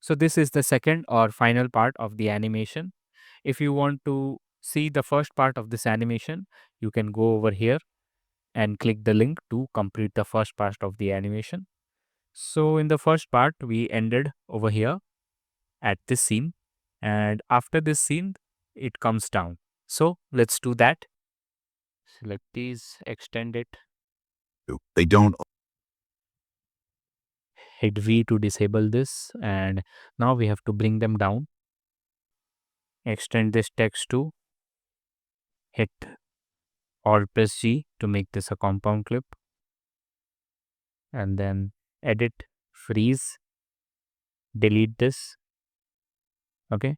So this is the second or final part of the animation. If you want to see the first part of this animation, you can go over here and click the link to complete the first part of the animation. So in the first part, we ended over here at this scene, and after this scene, it comes down. So let's do that. Select these, extend it, They don't hit V to disable this, and now we have to bring them down. Extend this text to, hit or press G to make this a compound clip, and then edit, freeze, delete this. Okay.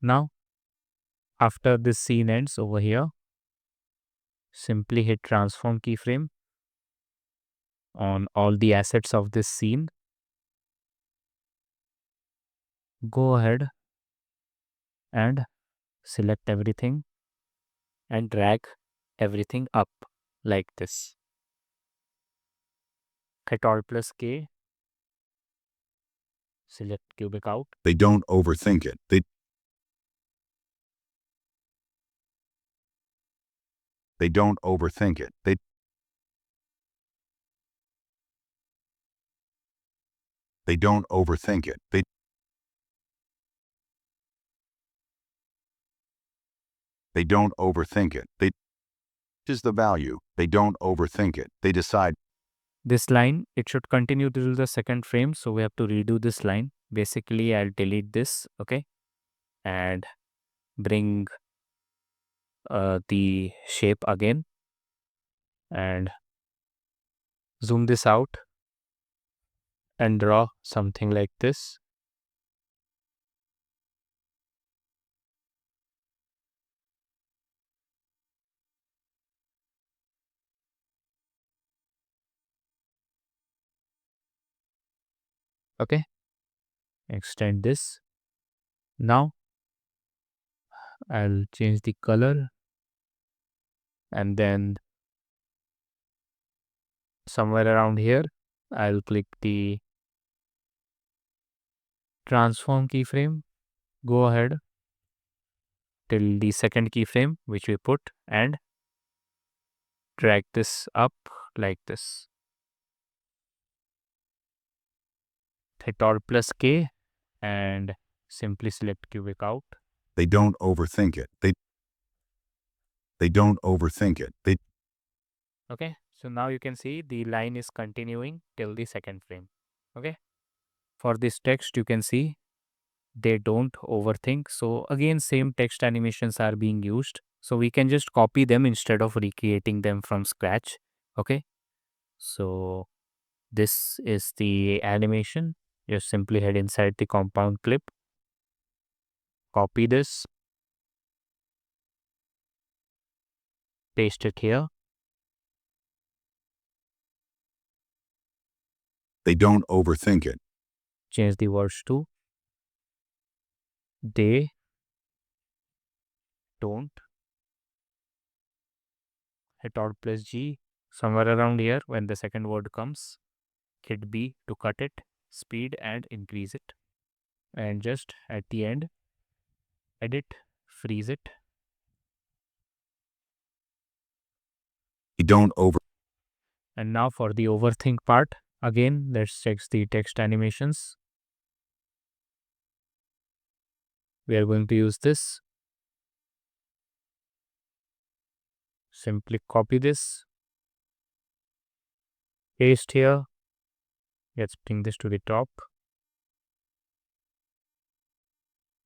Now, after this scene ends over here, simply hit transform keyframe on all the assets of this scene. Go ahead and select everything and drag everything up like this. Hit Alt plus K, select cubic out. They don't overthink it. They don't overthink it. They don't overthink it. They don't overthink it. Is the value. They don't overthink it. They decide. This line, it should continue till the second frame, so we have to redo this line. Basically, I'll delete this, okay, and bring the shape again and zoom this out and draw something like this. Okay, extend this. Now I'll change the color, and then somewhere around here I'll click the transform keyframe. Go ahead till the second keyframe which we put and drag this up like this. Hit Alt plus K and simply select cubic out. They don't overthink it. They don't overthink it. Okay, so now you can see the line is continuing till the second frame. Okay, for this text you can see they don't overthink. So again, same text animations are being used, so we can just copy them instead of recreating them from scratch. Okay, so this is the animation. Just simply head inside the compound clip, copy this, paste it here. They don't overthink it. Change the words to they don't. Hit Alt plus G somewhere around here. When the second word comes, hit B to cut it, speed and increase it, and just at the end edit, freeze it. They don't over. And now for the overthink part, again let's check the text animations. We are going to use this. Simply copy this, paste here. Let's bring this to the top.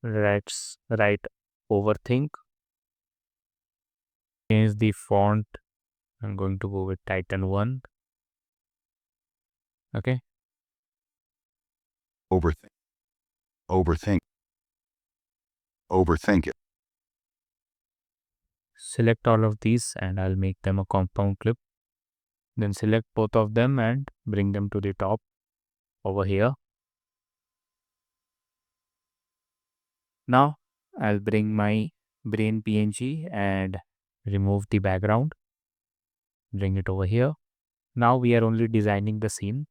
Let's write overthink. Change the font. I'm going to go with Titan 1. Okay. Overthink. Overthink. Overthink it. Select all of these and I'll make them a compound clip. Then select both of them and bring them to the top over here. Now I'll bring my brain PNG and remove the background. Bring it over here. Now we are only designing the scene.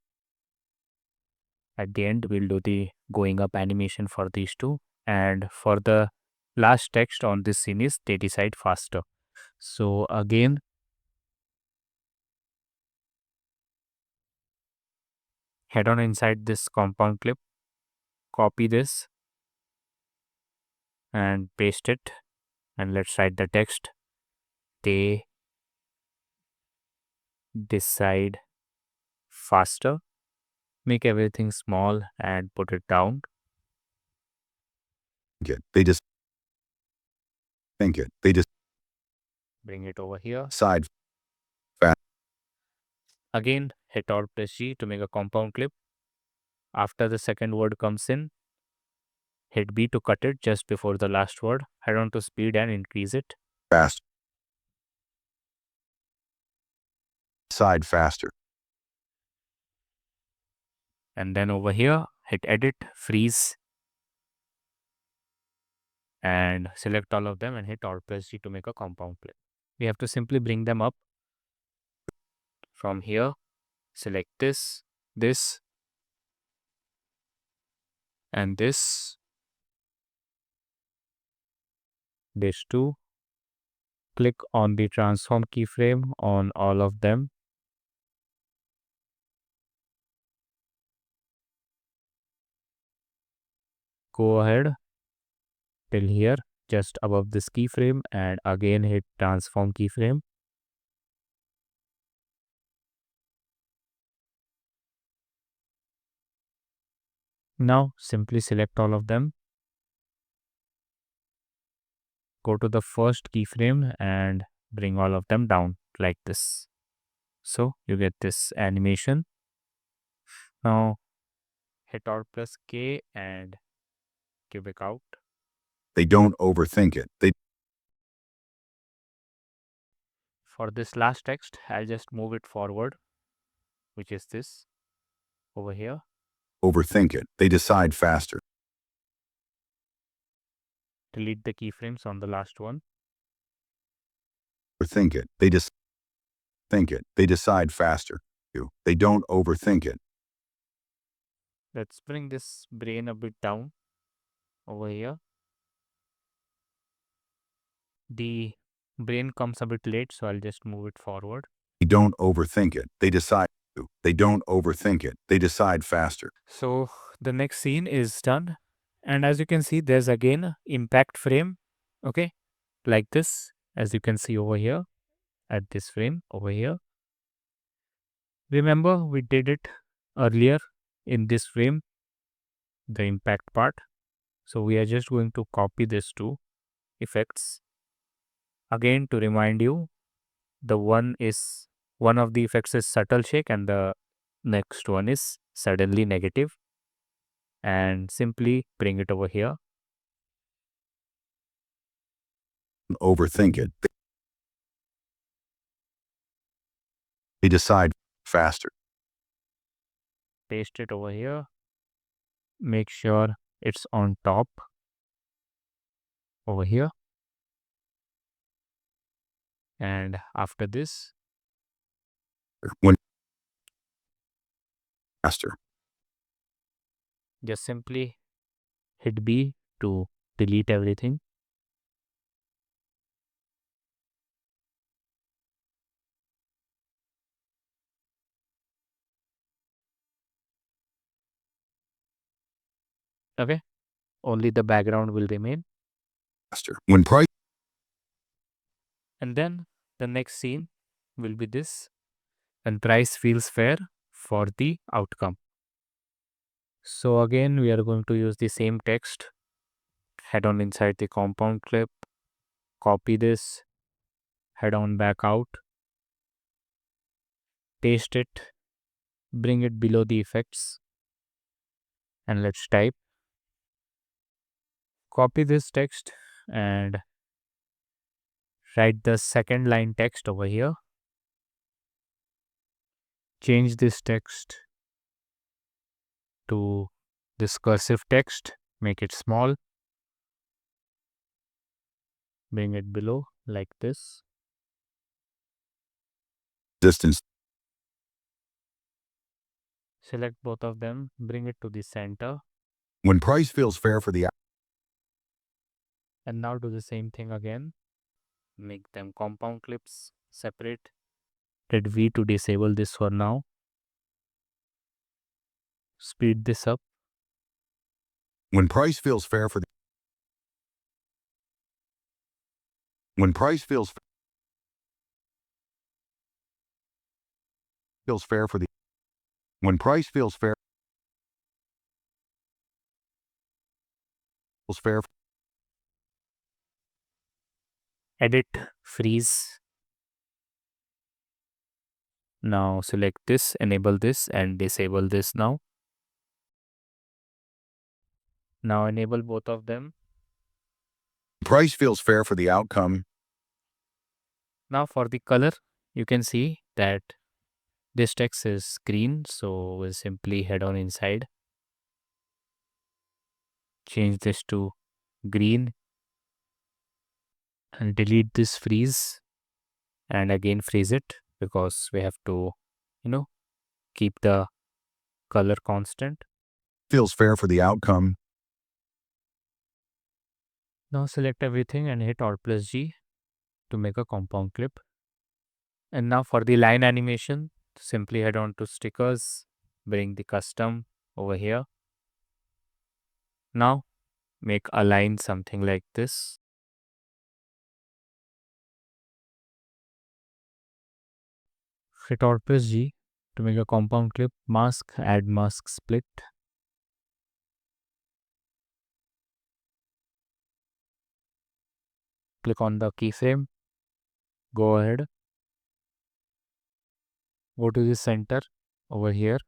At the end, we'll do the going up animation for these two. And for the last text on this scene is they decide faster. So again, head on inside this compound clip, copy this and paste it. And let's write the text. They decide faster. Make everything small and put it down. They just think it. They just Bring it over here. decide. Again, hit Alt plus G to make a compound clip. After the second word comes in, hit B to cut it just before the last word. Head on to speed and increase it. Fast. Decide faster. And then over here, hit edit, freeze, and select all of them and hit Alt plus G to make a compound clip. We have to simply bring them up from here. Select this, and this two. Click on the transform keyframe on all of them. Go ahead till here, just above this keyframe, and again hit transform keyframe. Now simply select all of them. Go to the first keyframe and bring all of them down like this. So you get this animation. Now hit Alt plus K and cubic out. They don't overthink it. They For this last text, I'll just move it forward, which is this over here. overthink it. They decide faster. Delete the keyframes on the last one. Overthink it. They just think it. They decide faster. They don't overthink it. Let's bring this brain a bit down over here. The brain comes a bit late, so I'll just move it forward. They don't overthink it. They decide. They don't overthink it. They decide faster. So the next scene is done. And as you can see, there's again impact frame. Okay. Like this, as you can see over here at this frame over here. Remember, we did it earlier in this frame, the impact part. So we are just going to copy these two effects. Again, to remind you, one of the effects is subtle shake and the next one is suddenly negative. And simply bring it over here. Overthink it. They decide faster. Paste it over here. Make sure it's on top over here. And after this, When faster. just simply hit B to delete everything. Okay. Only the background will remain. Faster. When price. And then the next scene will be this. And price feels fair for the outcome. So again, we are going to use the same text. Head on inside the compound clip. Copy this. Head on back out. Paste it. Bring it below the effects. And let's type. Copy this text and write the second line text over here. Change this text to this cursive text. Make it small. Bring it below like this. Distance. Select both of them, bring it to the center, When price feels fair for the and now do the same thing again. Make them compound clips separate. Hit V to disable this for now. Speed this up. when price feels fair for the when price feels fair for the when price feels fair Edit, freeze. Now select this, enable this, and disable this now. Now enable both of them. price feels fair for the outcome. Now for the color, you can see that this text is green, so we'll simply head on inside. Change this to green and delete this freeze and again freeze it because we have to, keep the color constant. Feels fair for the outcome. Now select everything and hit Alt plus G to make a compound clip. And now for the line animation, simply head on to stickers, bring the custom over here. Now make a line something like this. Hit Alt plus G to make a compound clip, mask, add mask split. Click on the keyframe, go ahead, go to the center over here.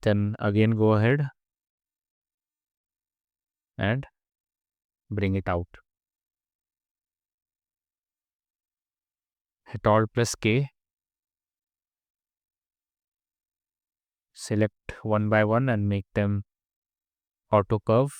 Then again go ahead and bring it out. Hit Alt plus K. Select one by one and make them auto curve.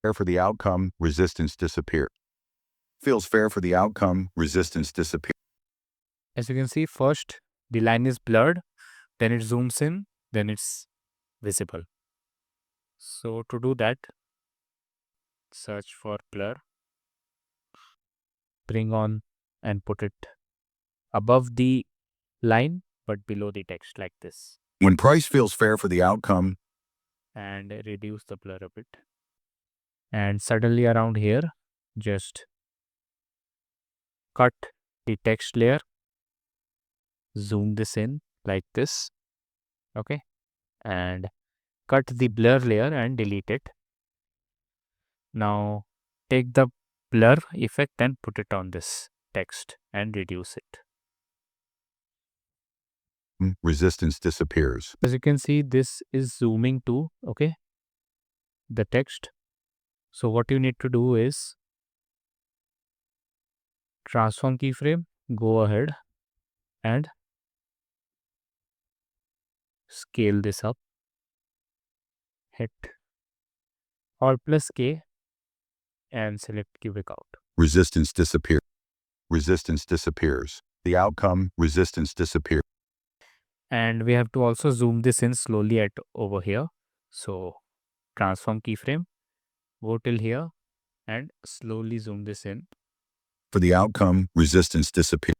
Fair for the outcome, resistance disappear. Feels fair for the outcome, resistance disappear. As you can see, first the line is blurred, then it zooms in, then it's visible. So to do that, search for blur, bring on and put it above the line but below the text like this, When price feels fair for the outcome, and reduce the blur a bit. And suddenly around here, just cut the text layer, zoom this in like this, okay, and cut the blur layer and delete it. Now take the blur effect and put it on this text and reduce it. resistance disappears. As you can see, this is zooming to, okay, the text. So what you need to do is transform keyframe, go ahead and scale this up, hit Alt plus K and select cubic out. Resistance disappears. Resistance disappears. The outcome, resistance disappears. And we have to also zoom this in slowly at over here. So transform keyframe, go till here and slowly zoom this in. For the outcome, resistance disappears.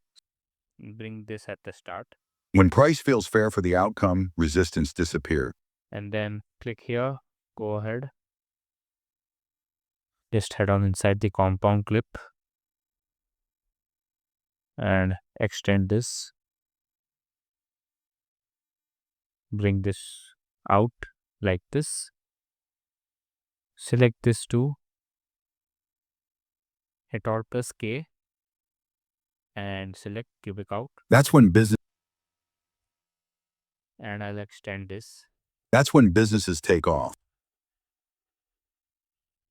Bring this at the start When price feels fair for the outcome, resistance disappears. and then click here, go ahead. Just head on inside the compound clip and extend this. Bring this out like this. Select this too. Hit Alt plus K and select cubic out. That's when business and I'll extend this. That's when businesses take off.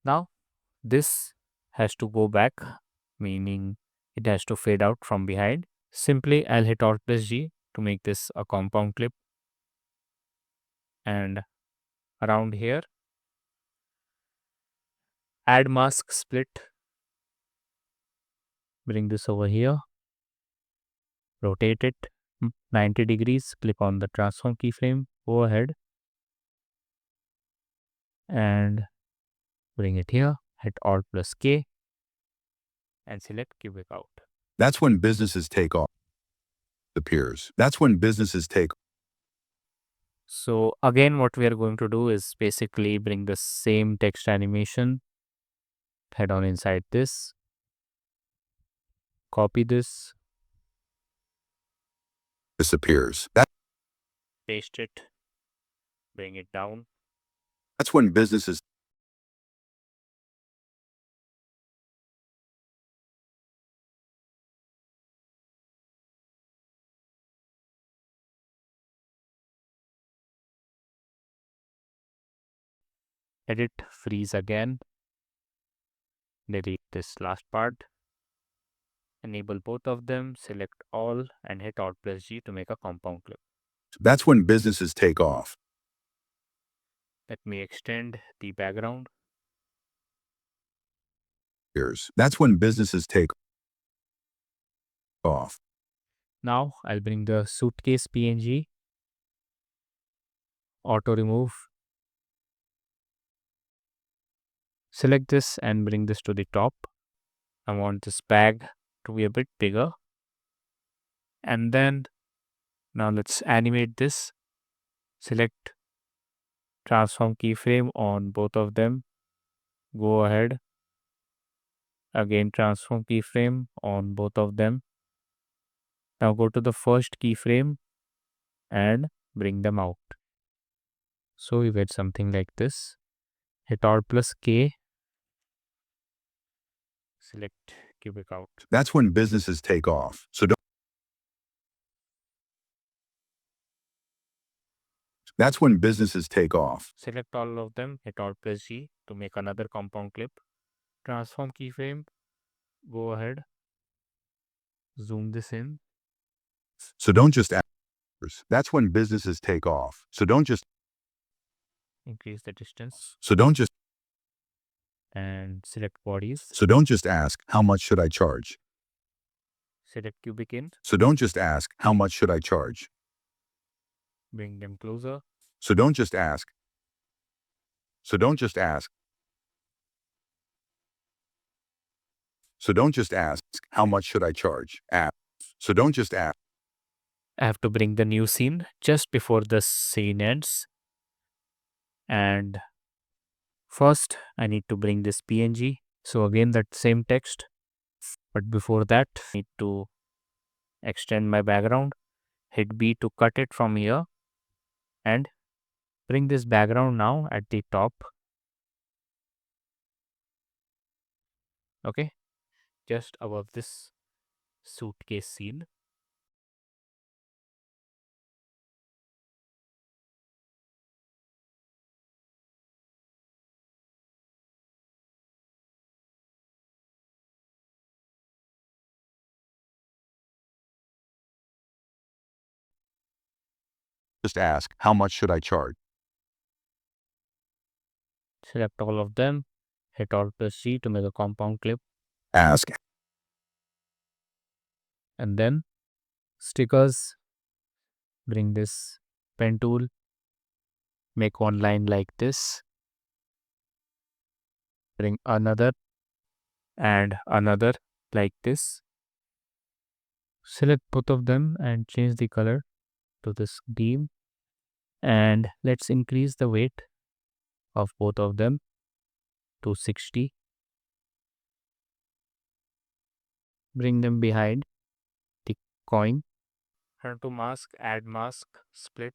Now this has to go back, meaning it has to fade out from behind. Simply I'll hit Alt plus G to make this a compound clip, and around here add mask split, bring this over here, rotate it 90 degrees, click on the transform keyframe, go ahead and bring it here, hit Alt plus K and select cubic out. That's when businesses take off. Appears. That's when businesses take. So again, what we are going to do is basically bring the same text animation, head on inside this, copy this, Disappears. That, paste it, bring it down. that's when businesses. Edit, freeze again, delete this last part, enable both of them, select all and hit Alt plus G to make a compound clip. That's when businesses take off. Let me extend the background. Appears. That's when businesses take off. Now I'll bring the suitcase PNG, auto remove, select this and bring this to the top. I want this bag to be a bit bigger. And then now let's animate this. Select transform keyframe on both of them. Go ahead. Again, transform keyframe on both of them. Now go to the first keyframe and bring them out. So you get something like this. Hit Alt plus K. Select cubic out. That's when businesses take off. So don't. That's when businesses take off. Select all of them. Hit Alt plus G to make another compound clip. Transform keyframe. Go ahead. Zoom this in. So don't just ask. That's when businesses take off. So don't just. Increase the distance So don't just. and select bodies. So don't just ask, how much should I charge? Select cubic in. So don't just ask, how much should I charge? Bring them closer. So don't just ask. So don't just ask. So don't just ask, how much should I charge? Ask. So don't just ask. I have to bring the new scene just before the scene ends. And first, I need to bring this PNG. So again, that same text. But before that, I need to extend my background. Hit B to cut it from here. And bring this background now at the top. Okay. Just above this suitcase scene. Just ask, how much should I charge? Select all of them. Hit Alt plus C to make a compound clip. Ask. And then stickers. Bring this pen tool. Make one line like this. Bring another and another like this. Select both of them and change the color to this green. And let's increase the weight of both of them to 60. Bring them behind the coin. Turn to mask, add mask, split.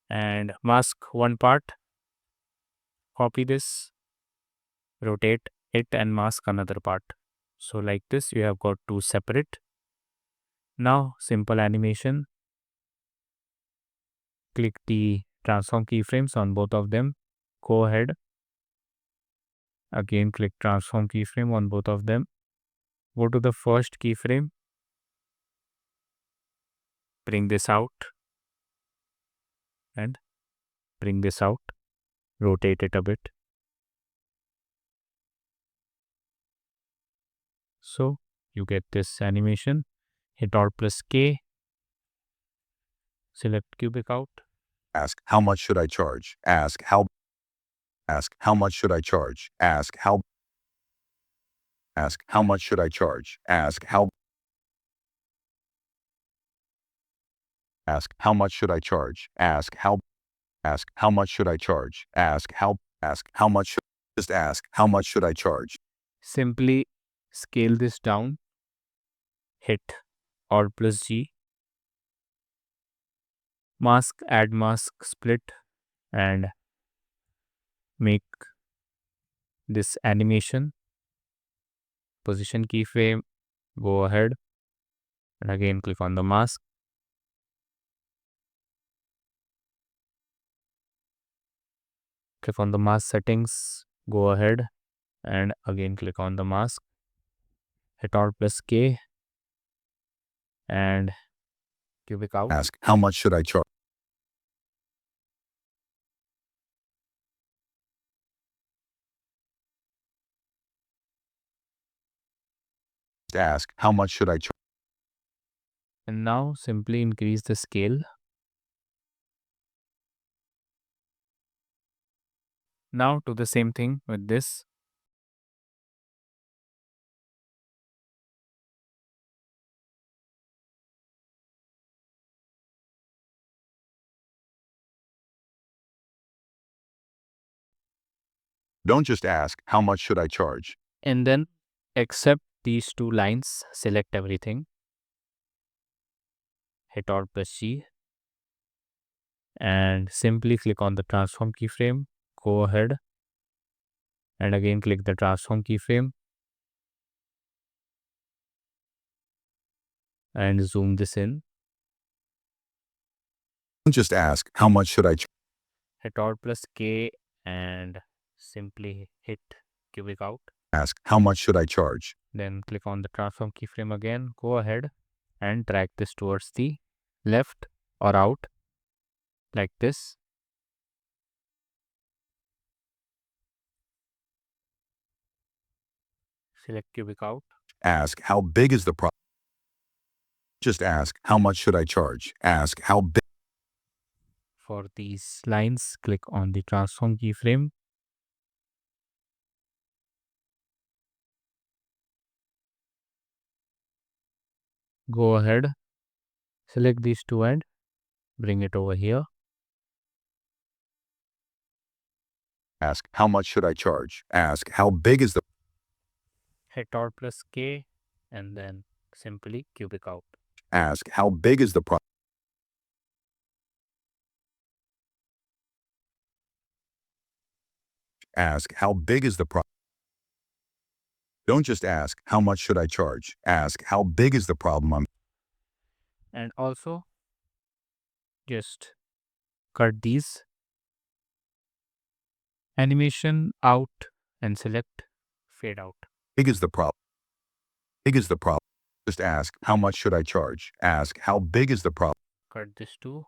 And mask one part. Copy this, rotate it and mask another part. So like this, you have got two separate. Now simple animation. click the transform keyframes on both of them. Go ahead. Again, click transform keyframe on both of them. Go to the first keyframe. Bring this out and bring this out. Rotate it a bit. So you get this animation. Hit Alt plus K. Select cubic out. Ask, how much should I charge? Ask, how much should I charge? Ask, how much should I charge? Ask, how much should I charge? Ask, how much should I charge? How much, just ask, how much should I charge? Simply scale this down. Hit Alt plus G. Mask, add mask split and make this animation. Position keyframe. Go ahead and again click on the mask. Click on the mask settings. Go ahead and again click on the mask. Hit Alt plus K and cubic out. Ask, how much should I charge? Ask, how much should I charge? And now simply increase the scale. Now do the same thing with this. Don't just ask, how much should I charge? And then accept these two lines. Select everything. Hit Alt plus G and simply click on the transform keyframe. Go ahead and again click the transform keyframe and zoom this in. Don't just ask, how much should I charge? Hit Alt plus K and simply hit cubic out. Ask, how much should I charge? Then click on the transform keyframe again. Go ahead and drag this towards the left or out like this. Select cubic out. Ask, how big is the problem? Just ask, how much should I charge? Ask, how big? For these lines, click on the transform keyframe. Go ahead, select these two and bring it over here. Ask, how much should I charge? Ask, how big is the? Hit Alt plus K and then simply cubic out. Ask, how big is the problem? Ask, how big is the problem? Don't just ask, how much should I charge? Ask, how big is the problem? And also just cut these animation out and select fade out. Big is the problem. Big is the problem. Just ask, how much should I charge? Ask, how big is the problem? Cut this too.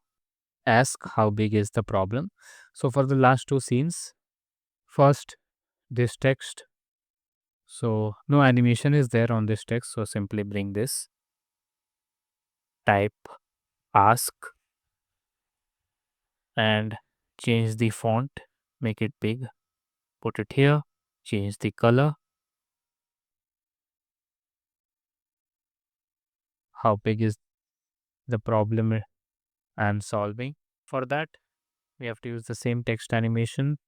Ask how big is the problem. So for the last two scenes, first this text. So no animation is there on this text. So simply bring this. Type ask and change the font. Make it big. Put it here. Change the color. How big is the problem I'm solving? For that, we have to use the same text animation.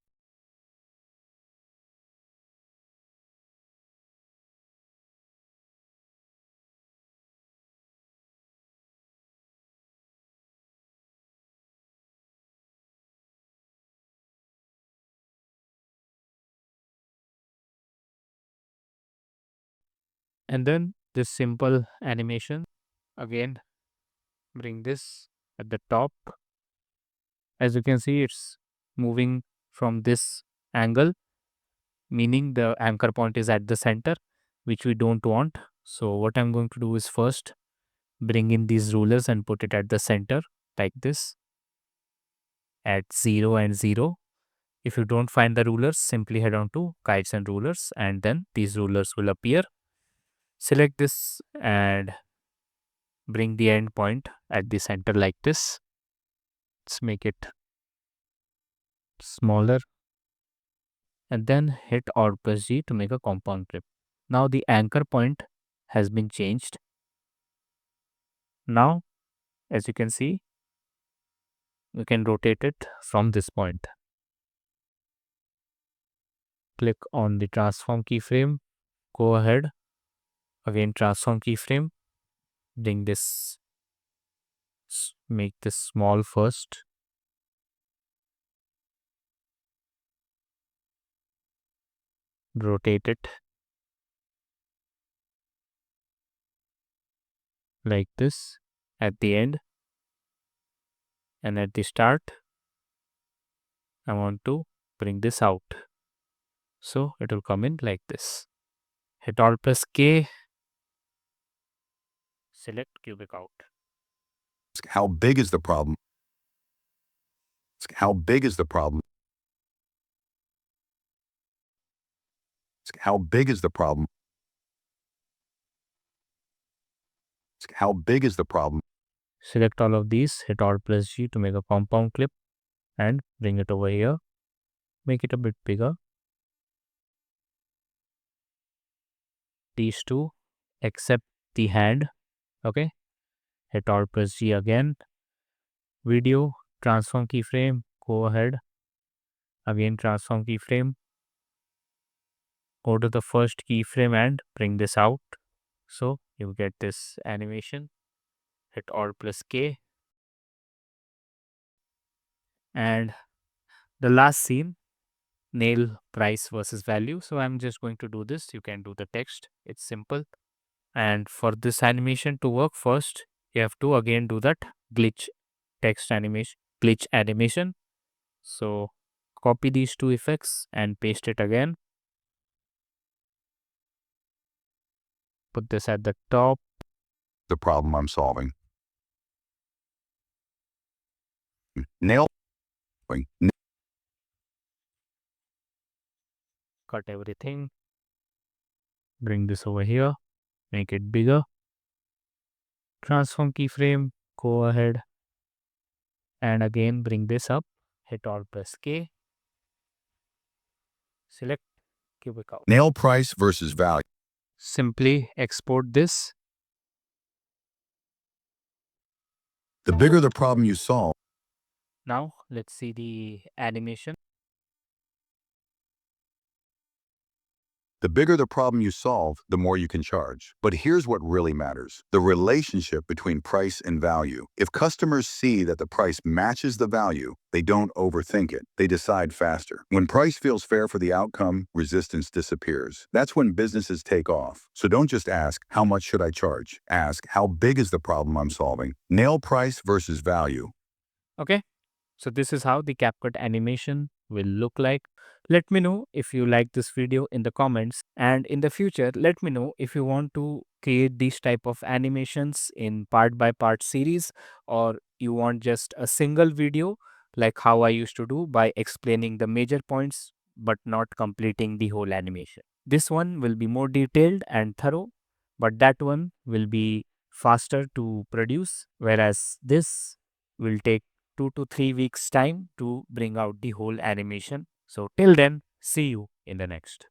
And then this simple animation. Again, bring this at the top As you can see, it's moving from this angle, meaning the anchor point is at the center, which we don't want. So what I'm going to do is first bring in these rulers and put it at the center like this at 0 and 0. If you don't find the rulers, simply head on to guides and rulers and then these rulers will appear. Select this and bring the end point at the center like this. Let's make it smaller and then hit Alt plus G to make a compound clip. Now the anchor point has been changed. Now, as you can see, we can rotate it from this point. Click on the transform keyframe, go ahead, again transform keyframe, bring this, make this small first, rotate it like this at the end, and at the start I want to bring this out, so it will come in like this. Hit Alt plus K, select cubic out. How big is the problem? How big is the problem? How big is the problem? How big is the problem? Select all of these, hit Alt plus G to make a compound clip and bring it over here. Make it a bit bigger. These two, except the hand. Okay. Hit Alt plus G again. Video, transform keyframe, go ahead. Again, transform keyframe. Go to the first keyframe and bring this out. So you get this animation. Hit Alt plus K. And the last scene, nail price versus value. So I'm just going to do this. You can do the text. It's simple. And for this animation to work, first you have to again do that glitch text animation, glitch animation. So copy these two effects and paste it again. Put this at the top. The problem I'm solving. Nail. Cut everything. Bring this over here. Make it bigger. Transform keyframe. Go ahead. And again bring this up. Hit Alt plus K. Select cubic out. Nail price versus value. Simply export this. The bigger the problem you solve, Now let's see the animation. the bigger the problem you solve, the more you can charge. But here's what really matters: the relationship between price and value. If customers see that the price matches the value, they don't overthink it. They decide faster. When price feels fair for the outcome, resistance disappears. That's when businesses take off. So don't just ask, how much should I charge? Ask, how big is the problem I'm solving? Nail price versus value. Okay. So this is how the Capcut animation will look like. Let me know if you like this video in the comments, and in the future let me know if you want to create these type of animations in part by part series, or you want just a single video like how I used to do by explaining the major points but not completing the whole animation. This one will be more detailed and thorough, but that one will be faster to produce, whereas this will take 2 to 3 weeks time to bring out the whole animation. So till then, see you in the next.